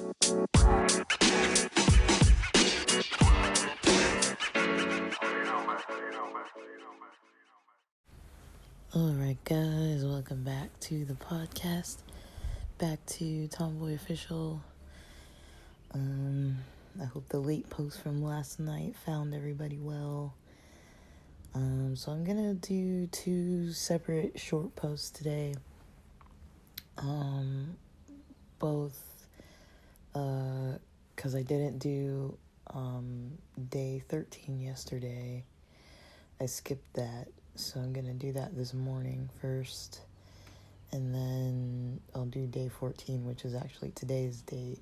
Alright guys, welcome back to the podcast. Back to Tomboy Official. I hope the late post from last night found everybody well. So I'm gonna do 2 separate short posts today. Both because I didn't do day 13 yesterday. I skipped that, so I'm gonna do that this morning first, and then I'll do day 14, which is actually today's date,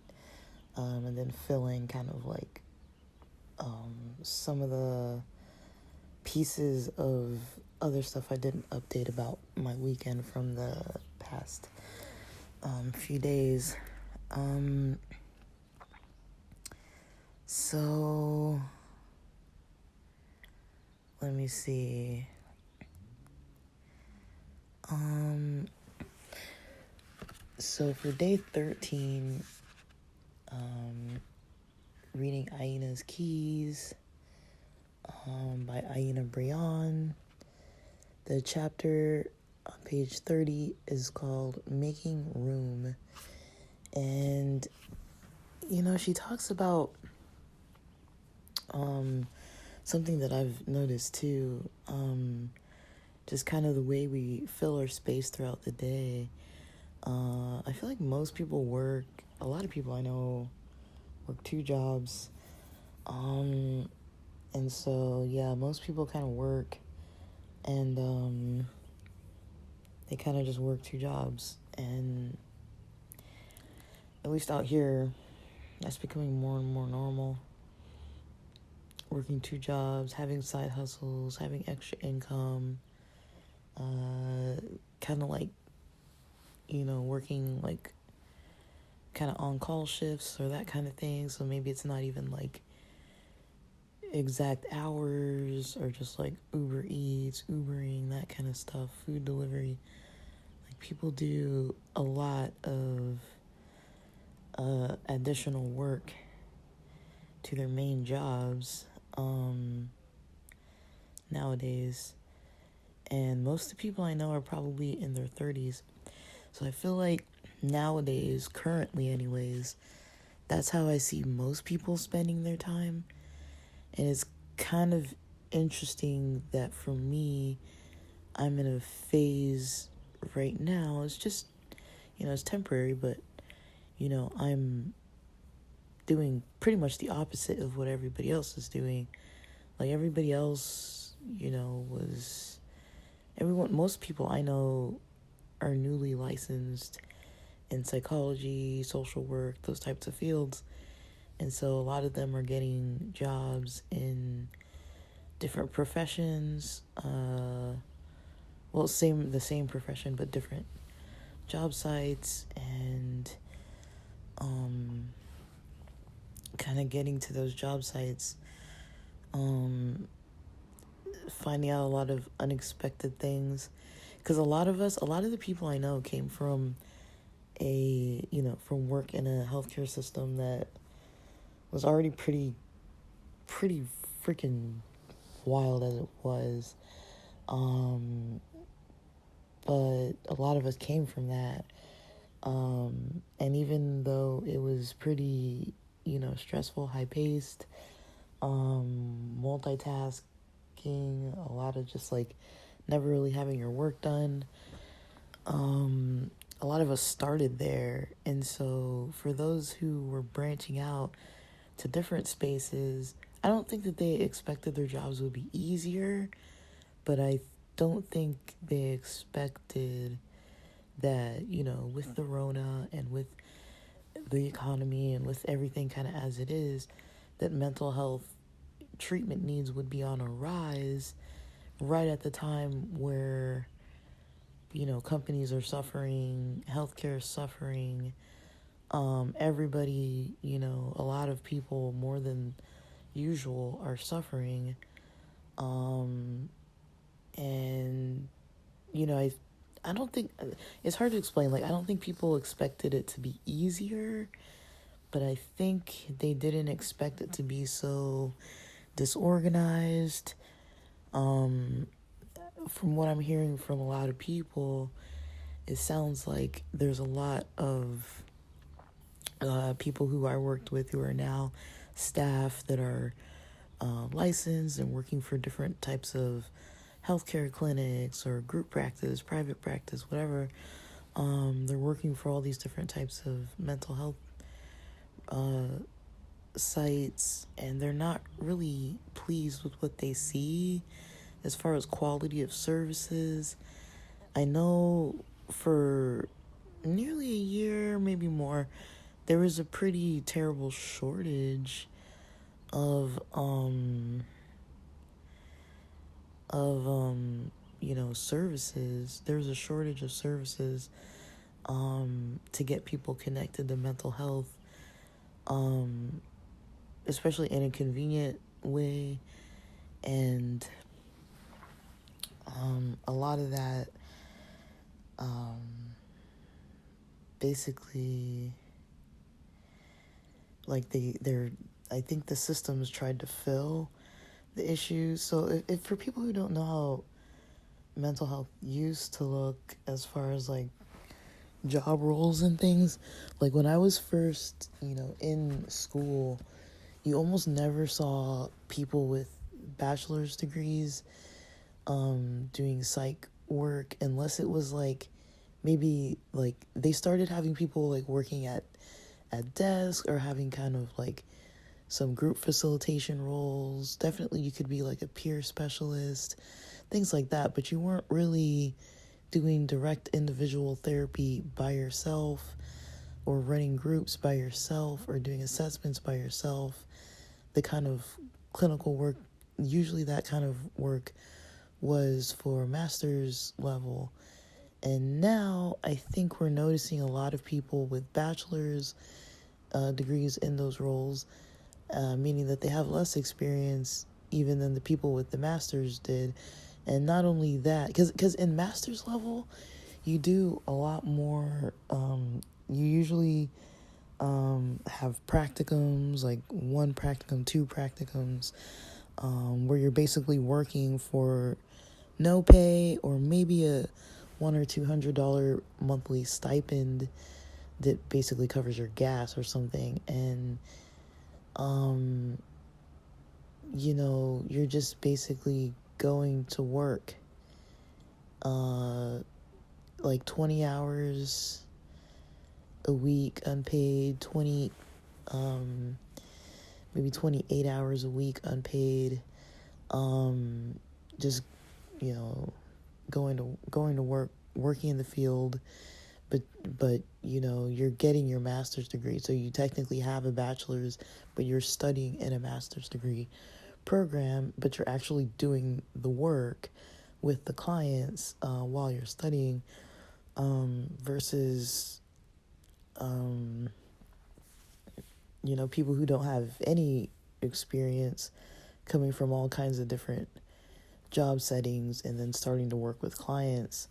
and then fill in kind of like some of the pieces of other stuff I didn't update about my weekend from the past few days. So let me see. So for day 13, reading Aina's Keys by Aina Brion. The chapter on page 30 is called Making Room. And, she talks about something that I've noticed too, just kind of the way we fill our space throughout the day. I feel like most people a lot of people I know work 2 jobs. And so, yeah, most people kind of work and they kind of just work 2 jobs. And at least out here, that's becoming more and more normal. Working 2 jobs, having side hustles, having extra income, kind of like, working like kind of on-call shifts or that kind of thing. So maybe it's not even like exact hours, or just like Uber Eats, Ubering, that kind of stuff, food delivery. Like, people do a lot of additional work to their main jobs nowadays, and most of the people I know are probably in their 30s. So I feel like nowadays, currently anyways, that's how I see most people spending their time. And it's kind of interesting that for me, I'm in a phase right now. It's just, it's temporary, but, I'm doing pretty much the opposite of what everybody else is doing. Like, everybody else, most people I know are newly licensed in psychology, social work, those types of fields. And so a lot of them are getting jobs in different professions. The same profession, but different job sites, and kind of getting to those job sites, finding out a lot of unexpected things. Because a lot of the people I know came from from work in a healthcare system that was already pretty freaking wild as it was. But a lot of us came from that. And even though it was pretty, stressful, high-paced, multitasking, a lot of just, like, never really having your work done, a lot of us started there. And so for those who were branching out to different spaces, I don't think that they expected their jobs would be easier, but I don't think they expected that, with the Rona and with the economy and with everything kind of as it is, that mental health treatment needs would be on a rise right at the time where, companies are suffering, healthcare is suffering, everybody, a lot of people more than usual are suffering. And, I don't think, it's hard to explain. Like, I don't think people expected it to be easier, but I think they didn't expect it to be so disorganized. Um, from what I'm hearing from a lot of people, it sounds like there's a lot of people who I worked with who are now staff that are licensed and working for different types of healthcare clinics or group practice, private practice, whatever. They're working for all these different types of mental health uh, sites, and they're not really pleased with what they see as far as quality of services. I know for nearly a year, maybe more, there was a pretty terrible shortage of of services. There's a shortage of services to get people connected to mental health, um especially in a convenient way. And a lot of that um basically, like they're I think the systems tried to fill the issues. So if for people who don't know how mental health used to look as far as like job roles and things, like when I was first, in school, you almost never saw people with bachelor's degrees doing psych work, unless it was like maybe like they started having people like working at desk, or having kind of like some group facilitation roles. Definitely you could be like a peer specialist, things like that, but you weren't really doing direct individual therapy by yourself, or running groups by yourself, or doing assessments by yourself. The kind of clinical work, usually that kind of work was for master's level. And now I think we're noticing a lot of people with bachelor's degrees in those roles, meaning that they have less experience even than the people with the master's did. And not only that, because in master's level, you do a lot more. You usually have practicums, like one practicum, two practicums, where you're basically working for no pay, or maybe a $100 or $200 monthly stipend that basically covers your gas or something. And you're just basically going to work like 20 hours a week unpaid, maybe 28 hours a week unpaid, just you know going to work, working in the field. But you're getting your master's degree, so you technically have a bachelor's, but you're studying in a master's degree program, but you're actually doing the work with the clients while you're studying, versus people who don't have any experience, coming from all kinds of different job settings and then starting to work with clients.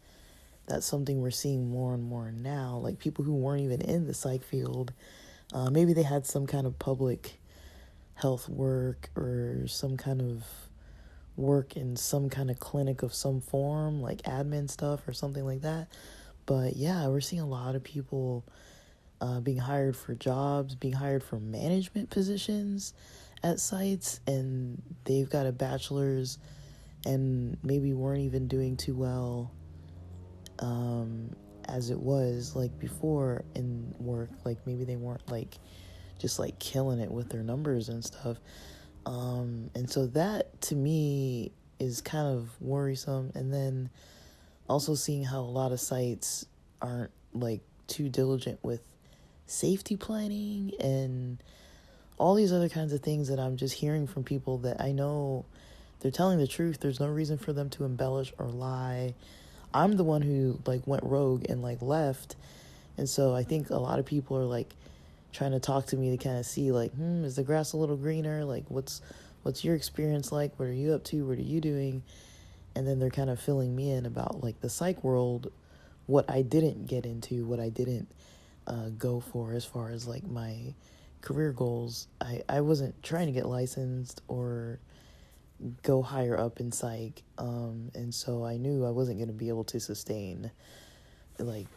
That's something we're seeing more and more now. Like people who weren't even in the psych field, maybe they had some kind of public health work, or some kind of work in some kind of clinic of some form, like admin stuff or something like that. But yeah, we're seeing a lot of people being hired for jobs, being hired for management positions at sites, and they've got a bachelor's and maybe weren't even doing too well as it was like before in work. Like maybe they weren't like just like killing it with their numbers and stuff. And so that to me is kind of worrisome. And then also seeing how a lot of sites aren't like too diligent with safety planning and all these other kinds of things that I'm just hearing from people that I know they're telling the truth. There's no reason for them to embellish or lie. I'm the one who like went rogue and like left. And so I think a lot of people are like trying to talk to me to kind of see like, is the grass a little greener? Like what's your experience like? What are you up to? What are you doing? And then they're kind of filling me in about like the psych world, what I didn't get into, what I didn't go for as far as like my career goals, I wasn't trying to get licensed or go higher up in psych, and so I knew I wasn't going to be able to sustain like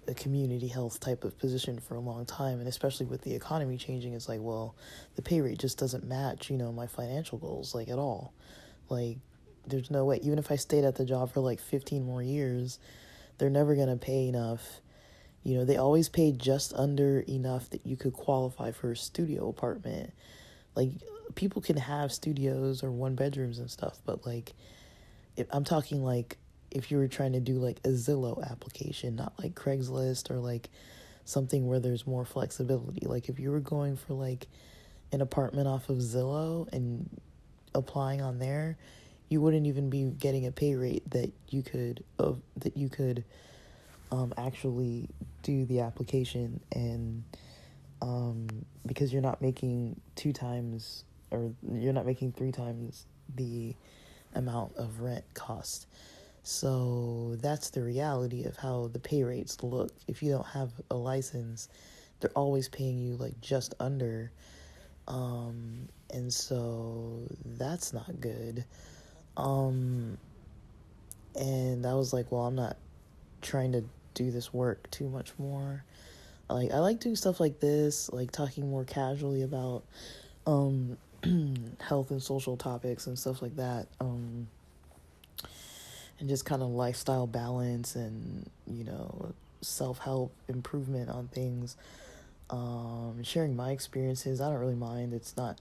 a community health type of position for a long time. And especially with the economy changing, it's like, well, the pay rate just doesn't match, my financial goals, like, at all. Like, there's no way. Even if I stayed at the job for like 15 more years, they're never going to pay enough. They always pay just under enough that you could qualify for a studio apartment. Like, people can have studios or one bedrooms and stuff, but like, I'm talking like if you were trying to do like a Zillow application, not like Craigslist or like something where there's more flexibility. Like, if you were going for like an apartment off of Zillow and applying on there, you wouldn't even be getting a pay rate that you could actually do the application. And because you're not making 2 times, or you're not making 3 times the amount of rent cost. So that's the reality of how the pay rates look. If you don't have a license, they're always paying you like just under. And so that's not good. And I was like, well, I'm not trying to do this work too much more. Like, I like doing stuff like this, like talking more casually about health and social topics and stuff like that. And just kind of lifestyle balance and, self-help improvement on things. Sharing my experiences. I don't really mind. It's not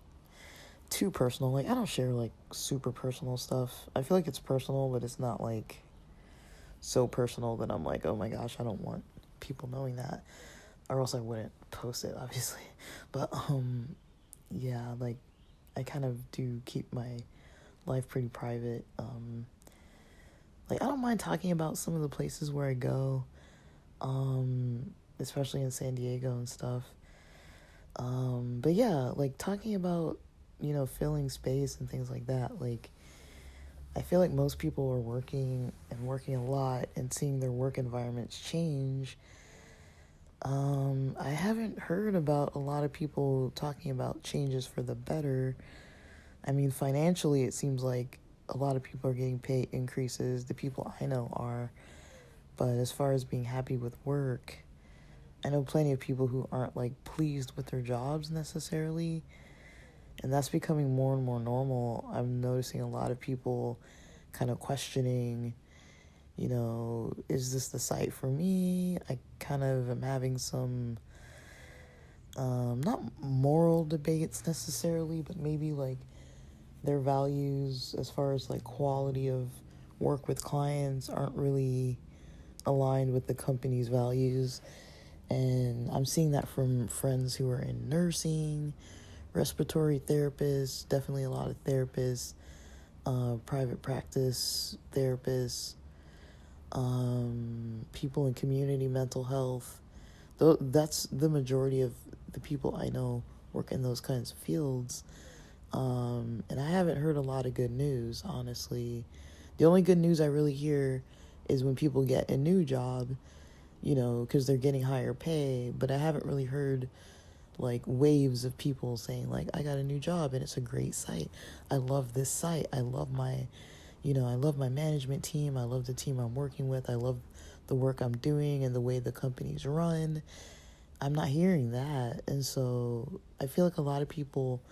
too personal. Like, I don't share like super personal stuff. I feel like it's personal, but it's not like so personal that I'm like, oh my gosh, I don't want people knowing that, or else I wouldn't post it, obviously. But yeah, like, I kind of do keep my life pretty private. Like, I don't mind talking about some of the places where I go, especially in San Diego and stuff. But yeah, like, talking about, filling space and things like that. Like, I feel like most people are working a lot and seeing their work environments change. I haven't heard about a lot of people talking about changes for the better. I mean, financially, it seems like a lot of people are getting pay increases. The people I know are. But as far as being happy with work, I know plenty of people who aren't like pleased with their jobs necessarily. And that's becoming more and more normal. I'm noticing a lot of people kind of questioning, is this the site for me? I kind of am having some, not moral debates necessarily, but maybe like their values as far as like quality of work with clients aren't really aligned with the company's values. And I'm seeing that from friends who are in nursing, respiratory therapists, definitely a lot of therapists, private practice therapists, people in community mental health. That's the majority of the people I know work in those kinds of fields. And I haven't heard a lot of good news, honestly. The only good news I really hear is when people get a new job, because they're getting higher pay. But I haven't really heard like waves of people saying like, I got a new job and it's a great site. I love this site. I love my management team. I love the team I'm working with. I love the work I'm doing and the way the company's run. I'm not hearing that. And so I feel like a lot of people,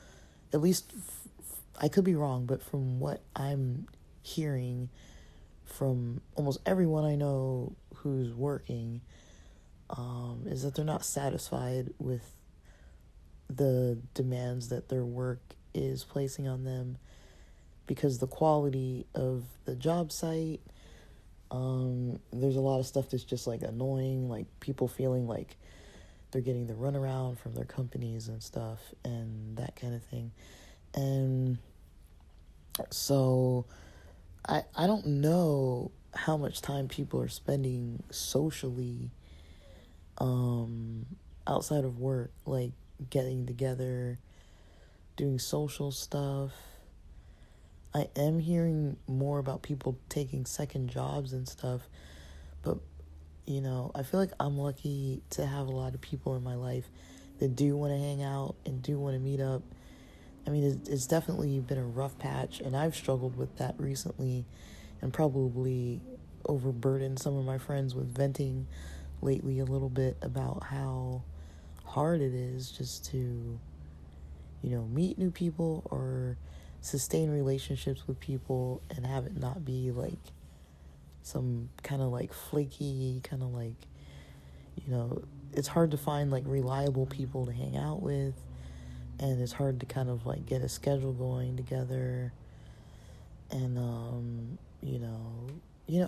at least I could be wrong, but from what I'm hearing from almost everyone I know who's working, is that they're not satisfied with the demands that their work is placing on them, because the quality of the job site, there's a lot of stuff that's just like annoying, like people feeling like they're getting the runaround from their companies and stuff and that kind of thing. And so I don't know how much time people are spending socially outside of work, like getting together, doing social stuff. I am hearing more about people taking second jobs and stuff, but I feel like I'm lucky to have a lot of people in my life that do want to hang out and do want to meet up. I mean, it's definitely been a rough patch, and I've struggled with that recently and probably overburdened some of my friends with venting lately a little bit about how hard it is just to, meet new people or sustain relationships with people and have it not be like some kind of like flaky, kind of like, it's hard to find like reliable people to hang out with, and it's hard to kind of like get a schedule going together. And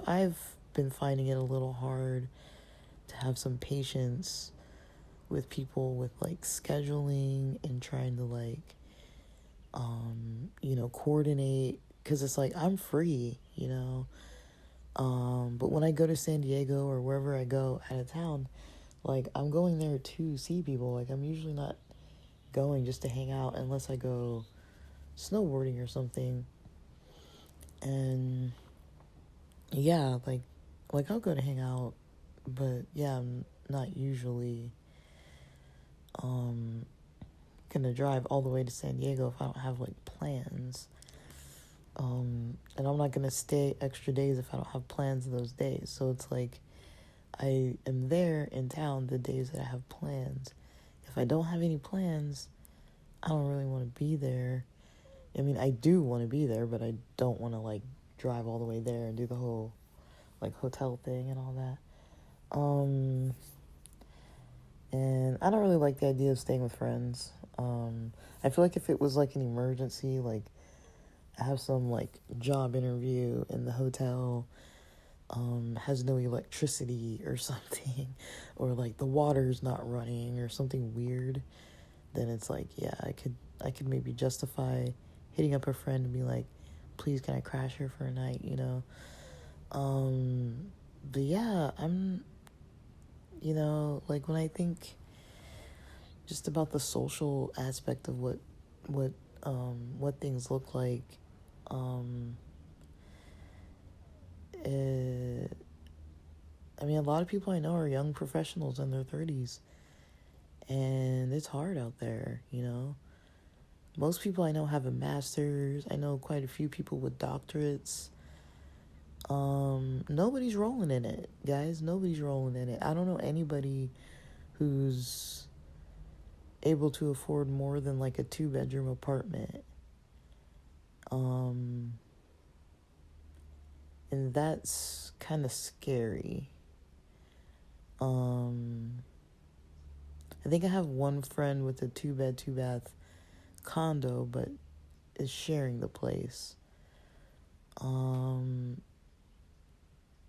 I've been finding it a little hard to have some patience with people with like scheduling and trying to like coordinate, because it's like I'm free, but when I go to San Diego or wherever I go out of town, like I'm going there to see people. Like I'm usually not going just to hang out unless I go snowboarding or something. And yeah, like I'll go to hang out, but yeah, I'm not usually gonna drive all the way to San Diego if I don't have like plans. And I'm not gonna stay extra days if I don't have plans those days. So it's like I am there in town the days that I have plans. If I don't have any plans, I don't really want to be there. I mean, I do want to be there, but I don't want to like drive all the way there and do the whole like hotel thing and all that. And I don't really like the idea of staying with friends. I feel like if it was like an emergency, like I have some like job interview in the hotel, has no electricity or something, or like the water's not running or something weird, then it's like, yeah, I could maybe justify hitting up a friend and be like, please, can I crash here for a night, But yeah, I'm, like when I think just about the social aspect of what things look like, I mean, a lot of people I know are young professionals in their 30s, and it's hard out there, Most people I know have a master's. I know quite a few people with doctorates. Nobody's rolling in it, guys. Nobody's rolling in it. I don't know anybody who's able to afford more than like a 2-bedroom apartment. And that's kind of scary. I think I have one friend with a 2-bed, 2-bath condo, but is sharing the place.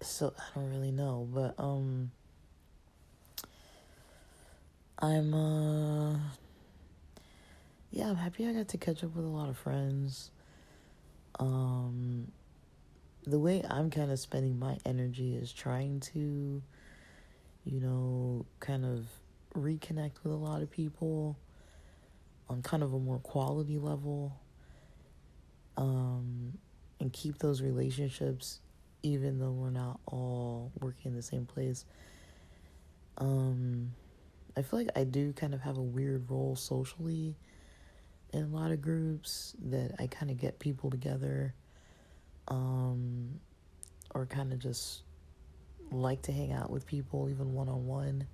So I don't really know, but I'm happy I got to catch up with a lot of friends. The way I'm kind of spending my energy is trying to, kind of reconnect with a lot of people on kind of a more quality level, and keep those relationships even though we're not all working in the same place. I feel like I do kind of have a weird role socially in a lot of groups, that I kind of get people together, or kind of just like to hang out with people, even one-on-one.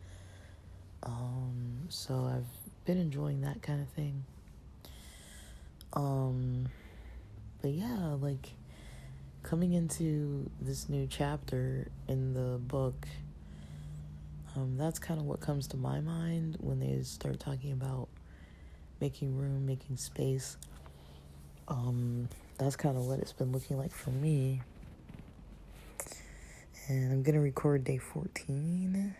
So I've been enjoying that kind of thing. But yeah, like coming into this new chapter in the book, that's kind of what comes to my mind when they start talking about making room, making space. That's kind of what it's been looking like for me. And I'm going to record day 14.